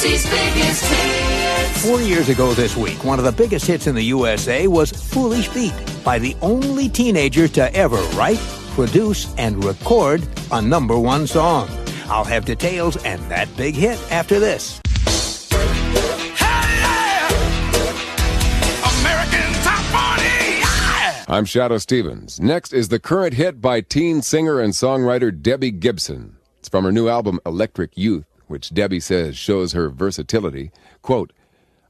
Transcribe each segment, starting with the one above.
Casey's biggest hits. 4 years ago this week, one of the biggest hits in the USA was Foolish Beat by the only teenager to ever write, produce, and record a #1 song. I'll have details and that big hit after this. I'm Shadoe Stevens. Next is the current hit by teen singer and songwriter Debbie Gibson. It's from her new album, Electric Youth, which Debbie says shows her versatility. Quote,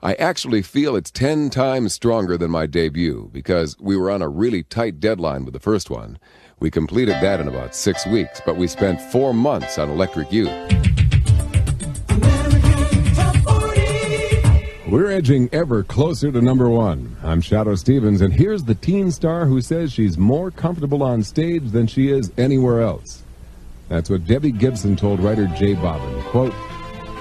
I actually feel it's 10 times stronger than my debut because we were on a really tight deadline with the first one. We completed that in about 6 weeks, but we spent 4 months on Electric Youth. We're edging ever closer to #1. I'm Shadoe Stevens, and here's the teen star who says she's more comfortable on stage than she is anywhere else. That's what Debbie Gibson told writer Jay Bobbin. Quote,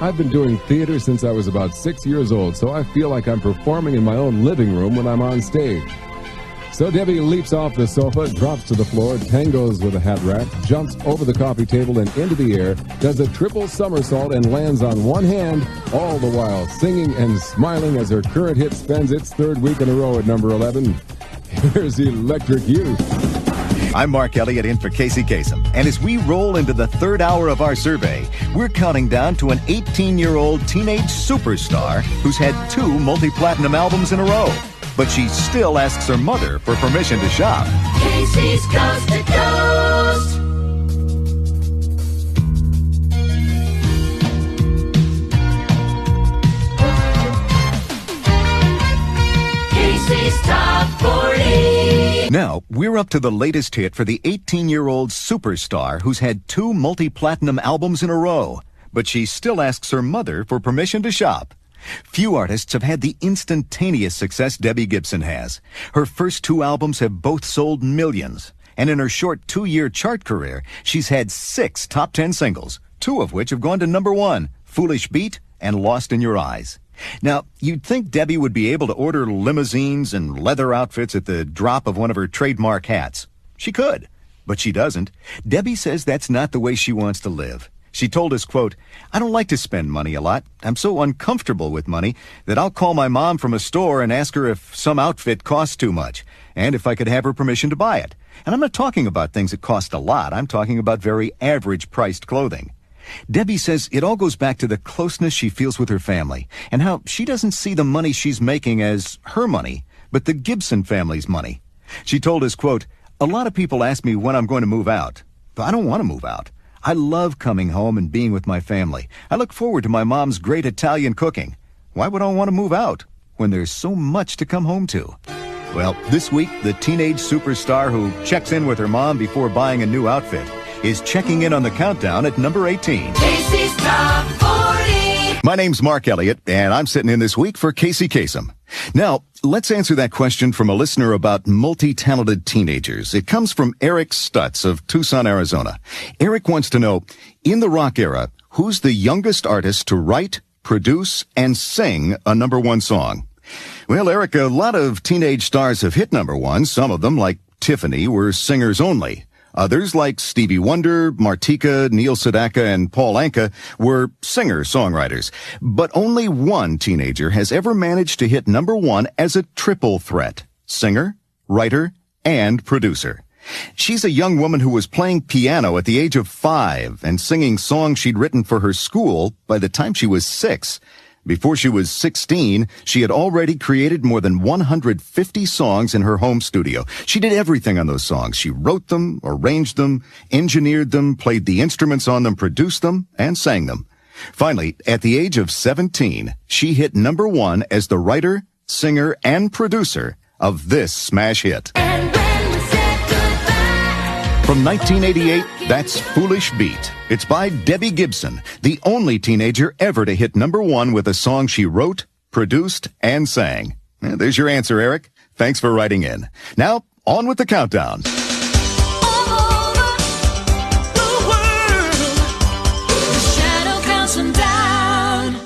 I've been doing theater since I was about 6 years old, so I feel like I'm performing in my own living room when I'm on stage. So Debbie leaps off the sofa, drops to the floor, tangos with a hat rack, jumps over the coffee table and into the air, does a triple somersault and lands on one hand, all the while singing and smiling as her current hit spends its 3rd week in a row at #11. Here's Electric Youth. I'm Mark Elliott in for Casey Kasem. And as we roll into the 3rd hour of our survey, we're counting down to an 18-year-old teenage superstar who's had 2 multi-platinum albums in a row. But she still asks her mother for permission to shop. Casey's Coast to Coast. Casey's Top 40. Now, we're up to the latest hit for the 18-year-old superstar who's had 2 multi-platinum albums in a row. But she still asks her mother for permission to shop. Few artists have had the instantaneous success Debbie Gibson has. Her first 2 albums have both sold millions. And in her short 2-year chart career, she's had 6 top 10 singles, 2 of which have gone to #1, Foolish Beat and Lost in Your Eyes. Now, you'd think Debbie would be able to order limousines and leather outfits at the drop of one of her trademark hats. She could, but she doesn't. Debbie says that's not the way she wants to live. She told us, quote, I don't like to spend money a lot. I'm so uncomfortable with money that I'll call my mom from a store and ask her if some outfit costs too much and if I could have her permission to buy it. And I'm not talking about things that cost a lot. I'm talking about very average-priced clothing. Debbie says it all goes back to the closeness she feels with her family and how she doesn't see the money she's making as her money, but the Gibson family's money. She told us, quote, a lot of people ask me when I'm going to move out, but I don't want to move out. I love coming home and being with my family. I look forward to my mom's great Italian cooking. Why would I want to move out when there's so much to come home to? Well, this week, the teenage superstar who checks in with her mom before buying a new outfit is checking in on the countdown at #18. Casey's Top 40. My name's Mark Elliott, and I'm sitting in this week for Casey Kasem. Now, let's answer that question from a listener about multi-talented teenagers. It comes from Eric Stutz of Tucson, Arizona. Eric wants to know, in the rock era, who's the youngest artist to write, produce, and sing a #1 song? Well, Eric, a lot of teenage stars have hit #1. Some of them, like Tiffany, were singers only. Others, like Stevie Wonder, Martika, Neil Sedaka, and Paul Anka, were singer-songwriters. But only one teenager has ever managed to hit #1 as a triple threat: singer, writer, and producer. She's a young woman who was playing piano at the age of 5 and singing songs she'd written for her school by the time she was 6. Before she was 16, she had already created more than 150 songs in her home studio. She did everything on those songs. She wrote them, arranged them, engineered them, played the instruments on them, produced them, and sang them. Finally, at the age of 17, she hit #1 as the writer, singer, and producer of this smash hit. And when we said goodbye. From 1988, that's Foolish Beat. It's by Debbie Gibson, the only teenager ever to hit #1 with a song she wrote, produced, and sang. There's your answer, Eric. Thanks for writing in. Now, on with the countdown.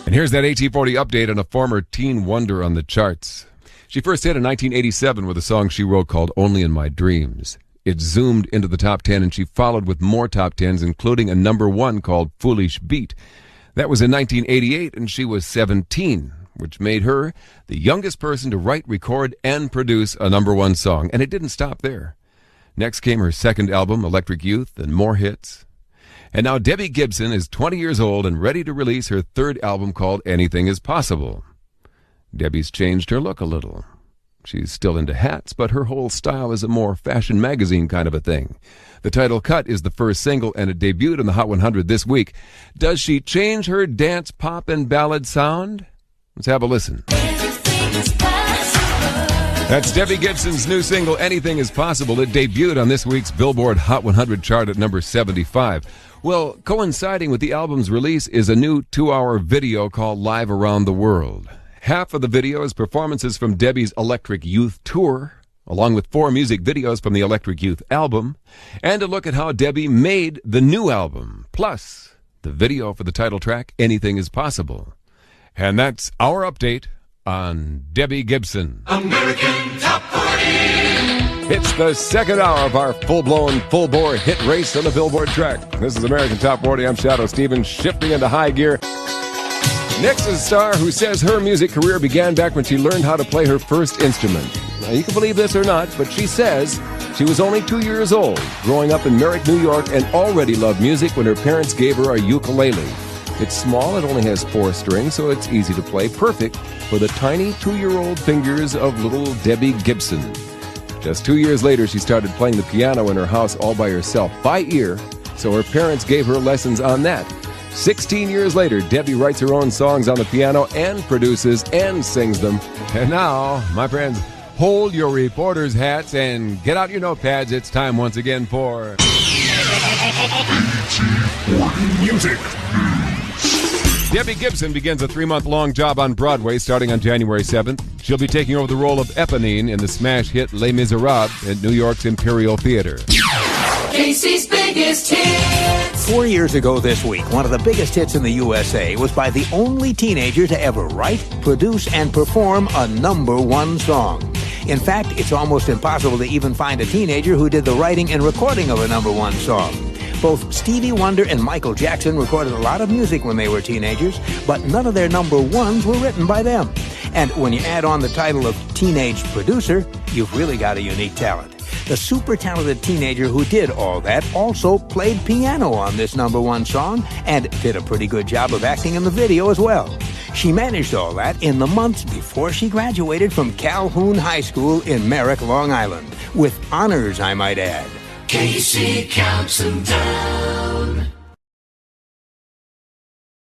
And here's that AT40 update on a former teen wonder on the charts. She first hit in 1987 with a song she wrote called Only in My Dreams. It zoomed into the top 10, and she followed with more top 10s, including a #1 called Foolish Beat. That was in 1988, and she was 17, which made her the youngest person to write, record, and produce a number one song. And it didn't stop there. Next came her second album, Electric Youth, and more hits. And now Debbie Gibson is 20 years old and ready to release her third album called Anything is Possible. Debbie's changed her look a little. She's still into hats, but her whole style is a more fashion magazine kind of a thing. The title cut is the first single, and it debuted in the Hot 100 this week. Does she change her dance, pop, and ballad sound? Let's have a listen. That's Debbie Gibson's new single, Anything is Possible. It debuted on this week's Billboard Hot 100 chart at number 75. Well, coinciding with the album's release is a new 2-hour video called Live Around the World. Half of the video is performances from Debbie's Electric Youth tour, along with 4 music videos from the Electric Youth album, and a look at how Debbie made the new album, plus the video for the title track, Anything is Possible. And that's our update on Debbie Gibson. American Top 40. It's the second hour of our full-blown, full-bore hit race on the Billboard track. This is American Top 40. I'm Shadoe Stevens, shifting into high gear. Next is a star who says her music career began back when she learned how to play her first instrument. Now, you can believe this or not, but she says she was only 2 years old, growing up in Merritt, New York, and already loved music when her parents gave her a ukulele. It's small, it only has 4 strings, so it's easy to play, perfect for the tiny 2-year-old fingers of little Debbie Gibson. Just 2 years later, she started playing the piano in her house all by herself, by ear, so her parents gave her lessons on that. 16 years later, Debbie writes her own songs on the piano and produces and sings them. And now, my friends, hold your reporters' hats and get out your notepads. It's time once again for AT40 Music. Debbie Gibson begins a 3-month-long job on Broadway starting on January 7th. She'll be taking over the role of Eponine in the smash hit Les Miserables at New York's Imperial Theater. Casey's biggest hits. 4 years ago this week, one of the biggest hits in the USA was by the only teenager to ever write, produce, and perform a number one song. In fact, it's almost impossible to even find a teenager who did the writing and recording of a number one song. Both Stevie Wonder and Michael Jackson recorded a lot of music when they were teenagers, but none of their number ones were written by them. And when you add on the title of teenage producer, you've really got a unique talent. The super talented teenager who did all that also played piano on this number one song and did a pretty good job of acting in the video as well. She managed all that in the months before she graduated from Calhoun High School in Merrick, Long Island, with honors, I might add. Casey counts them down.